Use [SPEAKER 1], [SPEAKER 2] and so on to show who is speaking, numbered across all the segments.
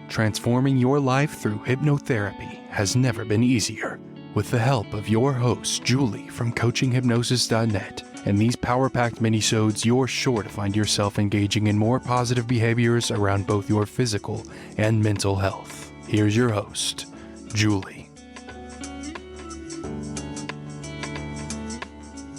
[SPEAKER 1] Transforming your life through hypnotherapy has never been easier. With the help of your host, Julie from CoachingHypnosis.net, and these power-packed minisodes, you're sure to find yourself engaging in more positive behaviors around both your physical and mental health. Here's your host, Julie.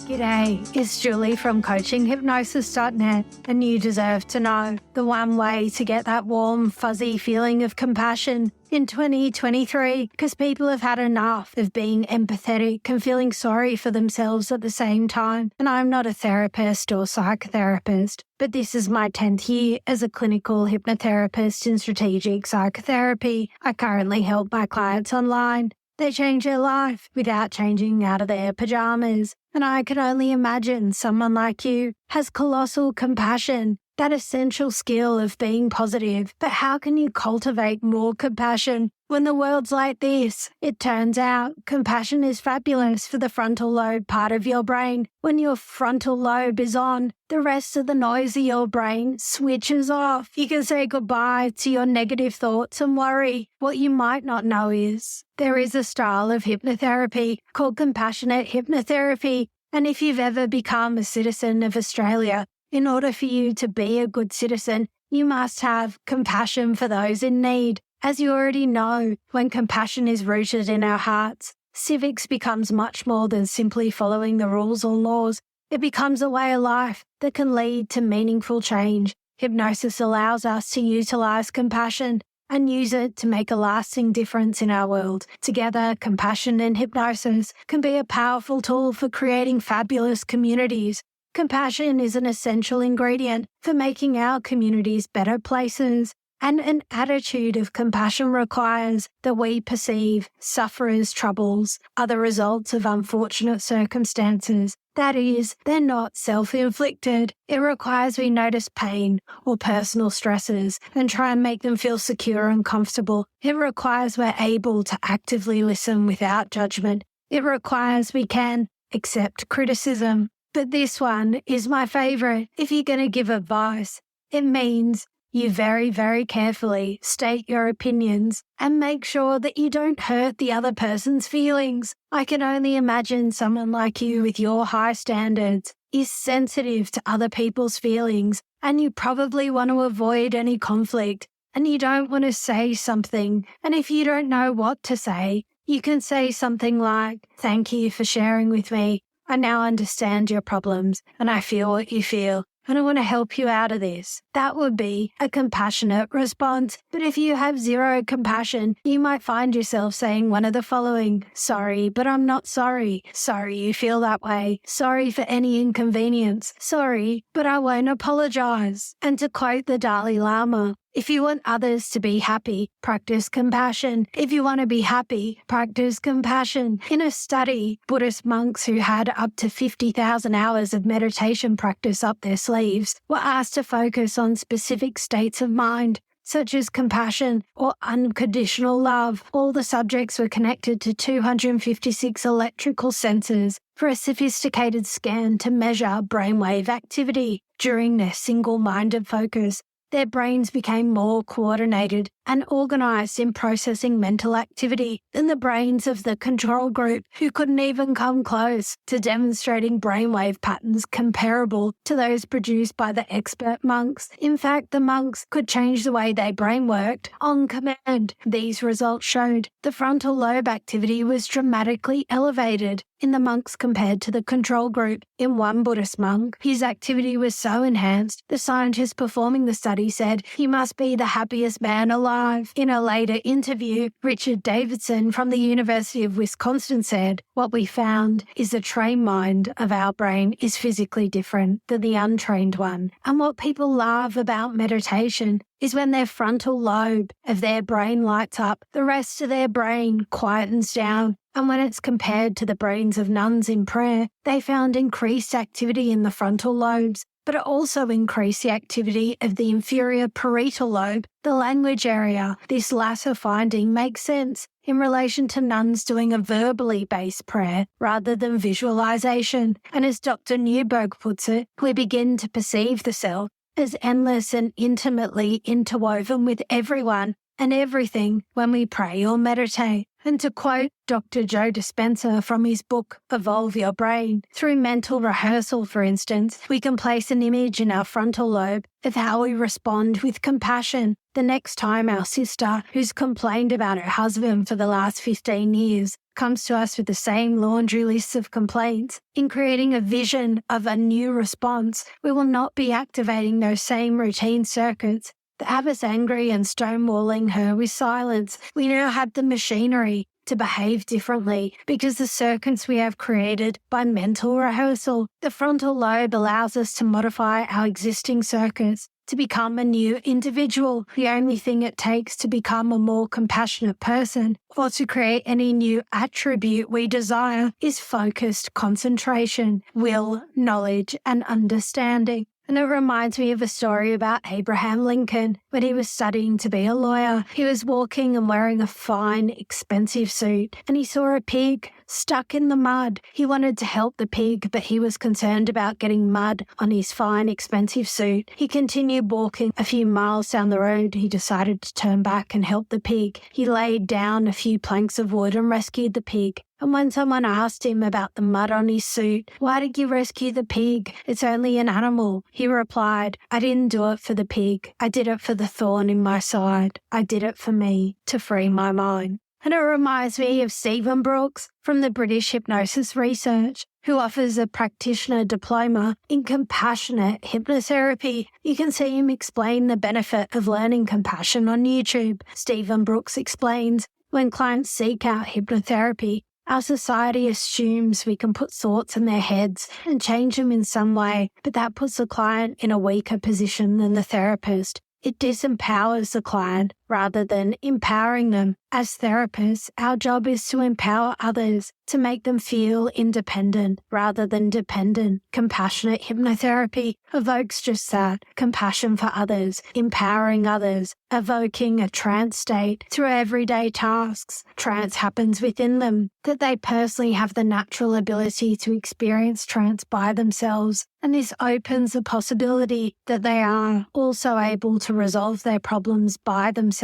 [SPEAKER 2] G'day, it's Julie from CoachingHypnosis.net, and you deserve to know the one way to get that warm, fuzzy feeling of compassion in 2023, because people have had enough of being empathetic and feeling sorry for themselves at the same time. And I'm not a therapist or psychotherapist, but this is my 10th year as a clinical hypnotherapist in strategic psychotherapy. I currently help my clients online. They change their life without changing out of their pajamas. And I can only imagine someone like you has colossal compassion, that essential skill of being positive. But how can you cultivate more compassion when the world's like this? It turns out compassion is fabulous for the frontal lobe part of your brain. When your frontal lobe is on, the rest of the noise of your brain switches off. You can say goodbye to your negative thoughts and worry. What you might not know is there is a style of hypnotherapy called Compassionate Hypnotherapy. And if you've ever become a citizen of Australia, in order for you to be a good citizen, you must have compassion for those in need. As you already know, when compassion is rooted in our hearts, civics becomes much more than simply following the rules or laws. It becomes a way of life that can lead to meaningful change. Hypnosis allows us to utilize compassion and use it to make a lasting difference in our world. Together, compassion and hypnosis can be a powerful tool for creating fabulous communities. Compassion is an essential ingredient for making our communities better places, and an attitude of compassion requires that we perceive sufferers' troubles are the results of unfortunate circumstances. That is, they're not self-inflicted. It requires we notice pain or personal stresses and try and make them feel secure and comfortable. It requires we're able to actively listen without judgment. It requires we can accept criticism. But this one is my favorite. If you're going to give advice, it means you very, very carefully state your opinions and make sure that you don't hurt the other person's feelings. I can only imagine someone like you with your high standards is sensitive to other people's feelings, and you probably want to avoid any conflict, and you don't want to say something. And if you don't know what to say, you can say something like, "Thank you for sharing with me. I now understand your problems, and I feel what you feel, and I want to help you out of this." That would be a compassionate response. But if you have zero compassion, you might find yourself saying one of the following: "Sorry, but I'm not sorry. Sorry you feel that way. Sorry for any inconvenience. Sorry, but I won't apologize." And to quote the Dalai Lama, if you want others to be happy, practice compassion. If you want to be happy, practice compassion. In a study, Buddhist monks who had up to 50,000 hours of meditation practice up their sleeves were asked to focus on specific states of mind, such as compassion or unconditional love. All the subjects were connected to 256 electrical sensors for a sophisticated scan to measure brainwave activity. During their single-minded focus, their brains became more coordinated and organized in processing mental activity than the brains of the control group, who couldn't even come close to demonstrating brainwave patterns comparable to those produced by the expert monks. In fact, the monks could change the way their brain worked on command. These results showed the frontal lobe activity was dramatically elevated in the monks compared to the control group. In one Buddhist monk, his activity was so enhanced, the scientist performing the study said, "He must be the happiest man alive." In a later interview, Richard Davidson from the University of Wisconsin said, "What we found is the trained mind of our brain is physically different than the untrained one. And what people love about meditation is when their frontal lobe of their brain lights up, the rest of their brain quietens down. And when it's compared to the brains of nuns in prayer, they found increased activity in the frontal lobes, but it also increased the activity of the inferior parietal lobe, the language area. This latter finding makes sense in relation to nuns doing a verbally based prayer rather than visualization. And as Dr. Newberg puts it, we begin to perceive the self as endless and intimately interwoven with everyone, and everything when we pray or meditate. And to quote Dr. Joe Dispenza from his book, Evolve Your Brain, through mental rehearsal, for instance, we can place an image in our frontal lobe of how we respond with compassion the next time our sister, who's complained about her husband for the last 15 years, comes to us with the same laundry list of complaints. In creating a vision of a new response, we will not be activating those same routine circuits that have us angry and stonewalling her with silence. We now have the machinery to behave differently because the circuits we have created by mental rehearsal. The frontal lobe allows us to modify our existing circuits to become a new individual. The only thing it takes to become a more compassionate person or to create any new attribute we desire is focused concentration, will, knowledge, and understanding. And it reminds me of a story about Abraham Lincoln. When he was studying to be a lawyer, he was walking and wearing a fine, expensive suit, and he saw a pig stuck in the mud. He wanted to help the pig, but he was concerned about getting mud on his fine, expensive suit. He continued walking a few miles down the road. He decided to turn back and help the pig. He laid down a few planks of wood and rescued the pig. And when someone asked him about the mud on his suit, "Why did you rescue the pig? It's only an animal," he replied, "I didn't do it for the pig. I did it for the thorn in my side. I did it for me, to free my mind." And it reminds me of Stephen Brooks from the British Hypnosis Research, who offers a practitioner diploma in Compassionate Hypnotherapy. You can see him explain the benefit of learning compassion on YouTube. Stephen Brooks explains, when clients seek out hypnotherapy, our society assumes we can put thoughts in their heads and change them in some way, but that puts the client in a weaker position than the therapist. It disempowers the client rather than empowering them. As therapists, our job is to empower others, to make them feel independent rather than dependent. Compassionate hypnotherapy evokes just that, compassion for others, empowering others, evoking a trance state through everyday tasks. Trance happens within them, that they personally have the natural ability to experience trance by themselves, and this opens the possibility that they are also able to resolve their problems by themselves.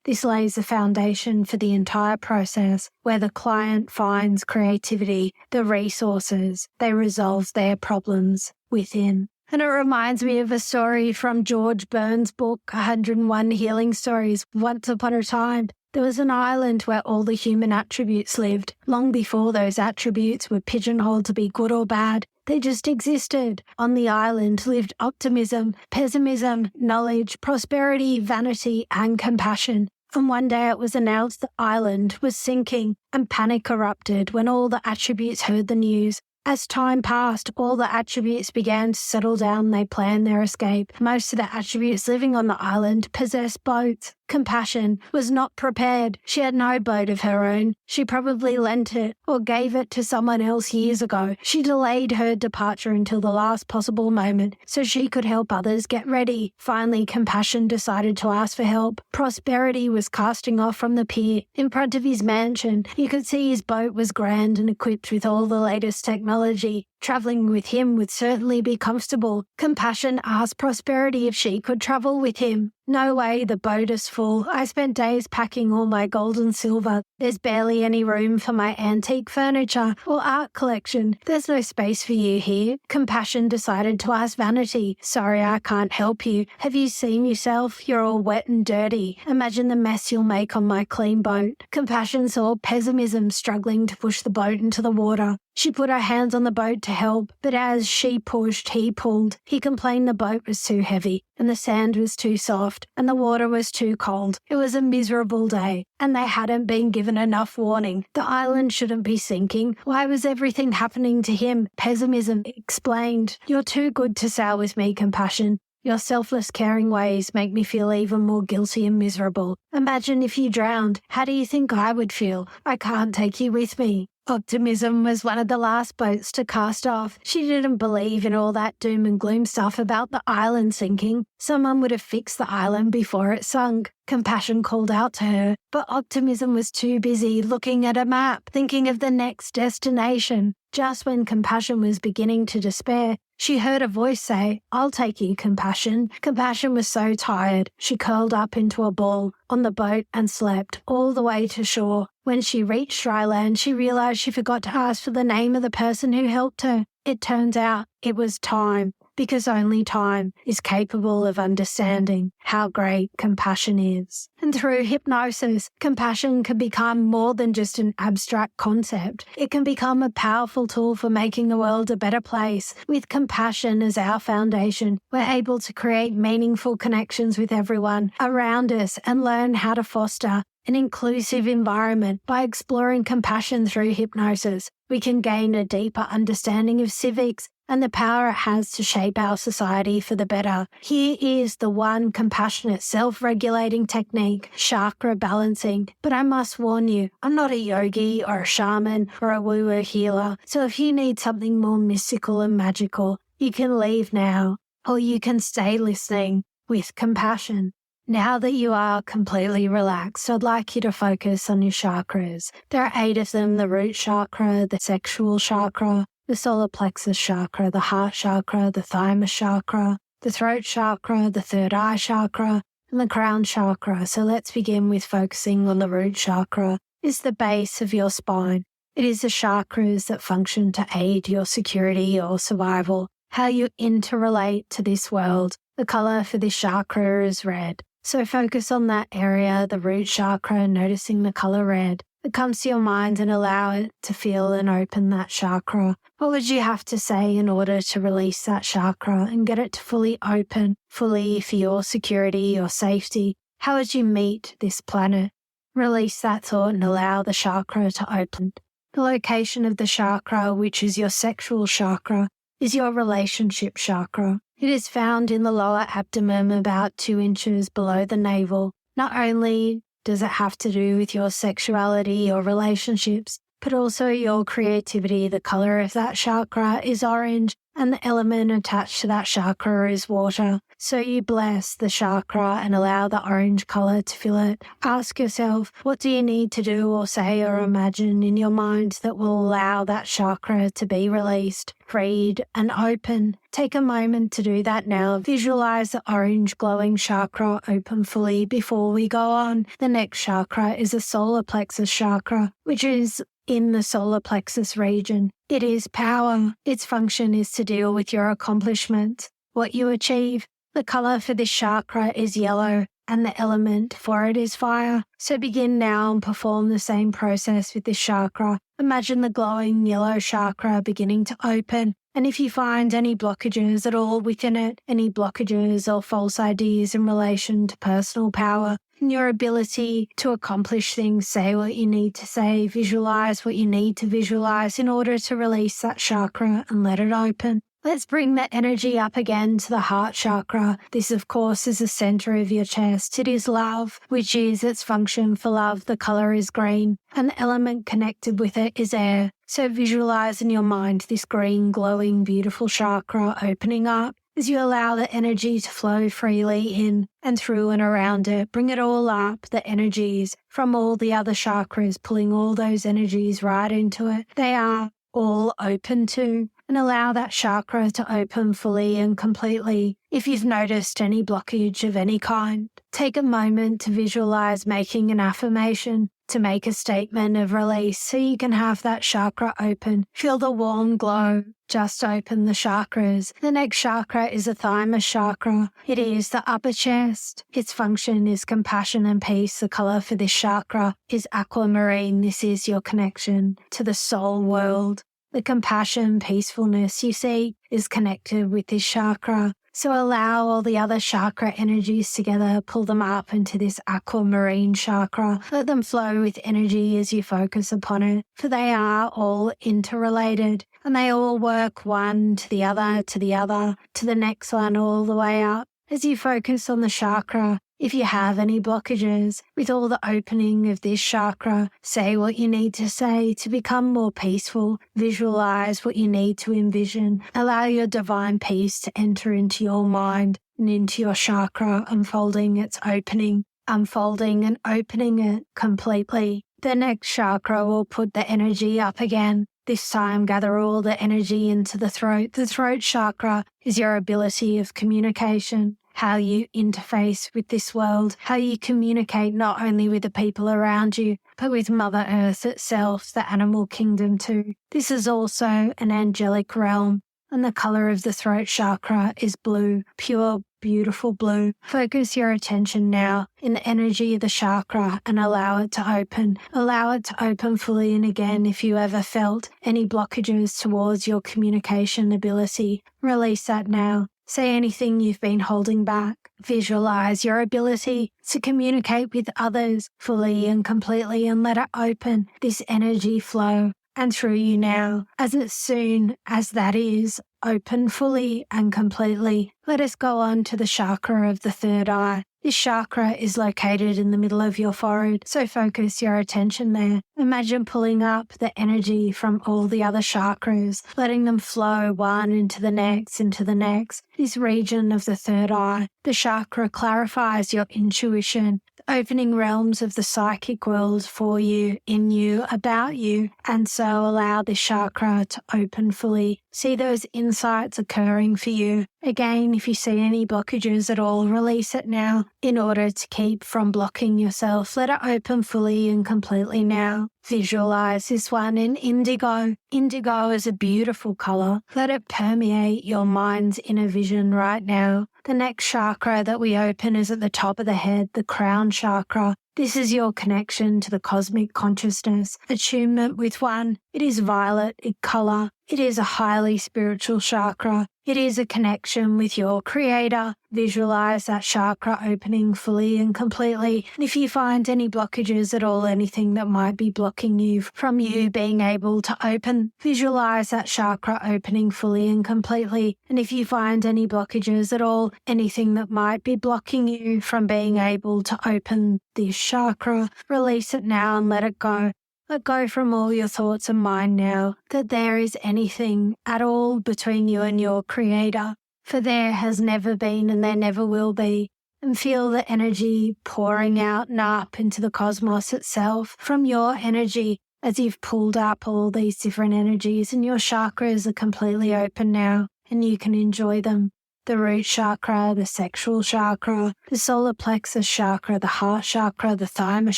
[SPEAKER 2] This lays the foundation for the entire process, where the client finds creativity, the resources, they resolve their problems within. And it reminds me of a story from George Burns' book, 101 Healing Stories. Once upon a time, there was an island where all the human attributes lived. Long before those attributes were pigeonholed to be good or bad, they just existed. On the island lived optimism, pessimism, knowledge, prosperity, vanity, and compassion. And one day it was announced the island was sinking, and panic erupted when all the attributes heard the news. As time passed, all the attributes began to settle down. They planned their escape. Most of the attributes living on the island possessed boats. Compassion was not prepared. She had no boat of her own. She probably lent it or gave it to someone else years ago. She delayed her departure until the last possible moment so she could help others get ready. Finally, Compassion decided to ask for help. Prosperity was casting off from the pier. In front of his mansion, you could see his boat was grand and equipped with all the latest technology. Traveling with him would certainly be comfortable. Compassion asked Prosperity if she could travel with him. "No way, the boat is full. I spent days packing all my gold and silver. There's barely any room for my antique furniture or art collection. There's no space for you here." Compassion decided to ask Vanity, "Sorry, I can't help you. Have you seen yourself? You're all wet and dirty. Imagine the mess you'll make on my clean boat." Compassion saw Pessimism struggling to push the boat into the water. She put her hands on the boat to help, but as she pushed, he pulled. He complained the boat was too heavy, and the sand was too soft, and the water was too cold. It was a miserable day, and they hadn't been given enough warning. The island shouldn't be sinking. Why was everything happening to him? Pessimism explained, "You're too good to sail with me, Compassion. Your selfless, caring ways make me feel even more guilty and miserable. Imagine if you drowned. How do you think I would feel? I can't take you with me." Optimism was one of the last boats to cast off. She didn't believe in all that doom and gloom stuff about the island sinking. Someone would have fixed the island before it sunk. Compassion called out to her, but optimism was too busy looking at a map, thinking of the next destination. Just when Compassion was beginning to despair, she heard a voice say, "I'll take you, Compassion." Compassion was so tired, she curled up into a ball on the boat and slept all the way to shore. When she reached dry land, she realized she forgot to ask for the name of the person who helped her. It turns out it was time, because only time is capable of understanding how great compassion is. And through hypnosis, compassion can become more than just an abstract concept. It can become a powerful tool for making the world a better place. With compassion as our foundation, we're able to create meaningful connections with everyone around us and learn how to foster an inclusive environment. By exploring compassion through hypnosis, we can gain a deeper understanding of civics and the power it has to shape our society for the better. Here is the one compassionate self-regulating technique, chakra balancing. But I must warn you, I'm not a yogi or a shaman or a woo-woo healer, so if you need something more mystical and magical, you can leave now, or you can stay listening with compassion. Now that you are completely relaxed, I'd like you to focus on your chakras. There are 8 of them: the root chakra, the sexual chakra, the solar plexus chakra, the heart chakra, the thymus chakra, the throat chakra, the third eye chakra, and the crown chakra. So let's begin with focusing on the root chakra. It's the base of your spine. It is the chakras that function to aid your security or survival, how you interrelate to this world. The color for this chakra is red. So focus on that area, the root chakra, noticing the color red that comes to your mind and allow it to feel and open that chakra. What would you have to say in order to release that chakra and get it to fully open, fully for your security or safety? How would you meet this planet? Release that thought and allow the chakra to open. The location of the chakra, which is your sexual chakra, is your relationship chakra. It is found in the lower abdomen, about 2 inches below the navel. Not only does it have to do with your sexuality or relationships, but also your creativity. The color of that chakra is orange, and the element attached to that chakra is water. So you bless the chakra and allow the orange color to fill it. Ask yourself, what do you need to do or say or imagine in your mind that will allow that chakra to be released, freed, and open? Take a moment to do that now. Visualize the orange glowing chakra open fully before we go on. The next chakra is the solar plexus chakra, which is in the solar plexus region. It is power. Its function is to deal with your accomplishments, what you achieve. The color for this chakra is yellow, and the element for it is fire. So begin now and perform the same process with this chakra. Imagine the glowing yellow chakra beginning to open. And if you find any blockages at all within it, any blockages or false ideas in relation to personal power, and your ability to accomplish things, say what you need to say, visualize what you need to visualize in order to release that chakra and let it open. Let's bring the energy up again to the heart chakra. This, of course, is the center of your chest. It is love, which is its function for love. The color is green, and the element connected with it is air. So visualize in your mind this green, glowing, beautiful chakra opening up as you allow the energy to flow freely in and through and around it. Bring it all up, the energies from all the other chakras, pulling all those energies right into it. They are all open to, and allow that chakra to open fully and completely. If you've noticed any blockage of any kind, take a moment to visualize making an affirmation, to make a statement of release so you can have that chakra open. Feel the warm glow. Just open the chakras. The next chakra is the thymus chakra. It is the upper chest. Its function is compassion and peace. The color for this chakra is aquamarine. This is your connection to the soul world. The compassion, peacefulness you see is connected with this chakra. So allow all the other chakra energies together, pull them up into this aquamarine chakra. Let them flow with energy as you focus upon it, for they are all interrelated and they all work one to the other, to the next one, all the way up. As you focus on the chakra, If you have any blockages with all the opening of this chakra, say what you need to say to become more peaceful. Visualize what you need to envision. Allow your divine peace to enter into your mind and into your chakra, unfolding its opening, unfolding and opening it completely. The next chakra will put the energy up again. This time, gather all the energy into the throat. The throat chakra is your ability of communication, how you interface with this world, how you communicate not only with the people around you, but with Mother Earth itself, the animal kingdom too. This is also an angelic realm, and the color of the throat chakra is blue, pure, beautiful blue. Focus your attention now in the energy of the chakra and allow it to open. Allow it to open fully, and again, if you ever felt any blockages towards your communication ability, release that now. Say anything you've been holding back. Visualize your ability to communicate with others fully and completely and let it open, this energy flow and through you now. As soon as that is open fully and completely, let us go on to the chakra of the third eye. This chakra is located in the middle of your forehead, so focus your attention there. Imagine pulling up the energy from all the other chakras, letting them flow one into the next, into the next. This region of the third eye, the chakra clarifies your intuition, the opening realms of the psychic world for you, in you, about you, and so allow this chakra to open fully. See those insights occurring for you. Again, if you see any blockages at all, release it now in order to keep from blocking yourself. Let it open fully and completely now. Visualize this one in indigo. Indigo is a beautiful color. Let it permeate your mind's inner vision right now. The next chakra that we open is at the top of the head, the crown chakra. This is your connection to the cosmic consciousness, attunement with one. It is violet in color. It is a highly spiritual chakra. It is a connection with your creator. Visualize that chakra opening fully and completely. And if you find any blockages at all, anything that might be blocking you from you being able to open, visualize that chakra opening fully and completely. And if you find any blockages at all, anything that might be blocking you from being able to open this chakra, release it now and let it go. Let go from all your thoughts and mind now that there is anything at all between you and your creator, for there has never been and there never will be. And feel the energy pouring out and up into the cosmos itself from your energy as you've pulled up all these different energies, and your chakras are completely open now and you can enjoy them. The root chakra, the sexual chakra, the solar plexus chakra, the heart chakra, the thymus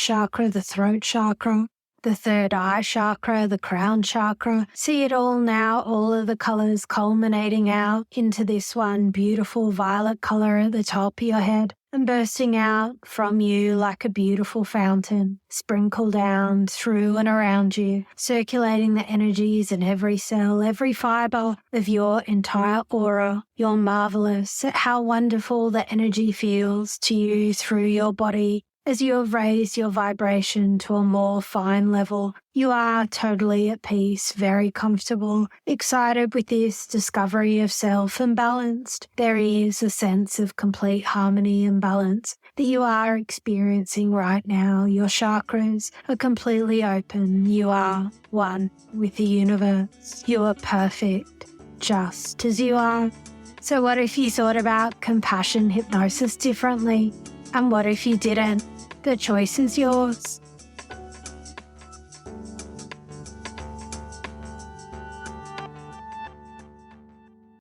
[SPEAKER 2] chakra, the throat chakra, the third eye chakra, the crown chakra. See it all now, all of the colors culminating out into this one beautiful violet color at the top of your head and bursting out from you like a beautiful fountain, sprinkle down through and around you, circulating the energies in every cell, every fiber of your entire aura. You're marvelous at how wonderful the energy feels to you through your body. As you have raised your vibration to a more fine level, you are totally at peace, very comfortable, excited with this discovery of self and balanced. There is a sense of complete harmony and balance that you are experiencing right now. Your chakras are completely open. You are one with the universe. You are perfect, just as you are. So what if you thought about compassion hypnosis differently? And what if you didn't? The choice is yours.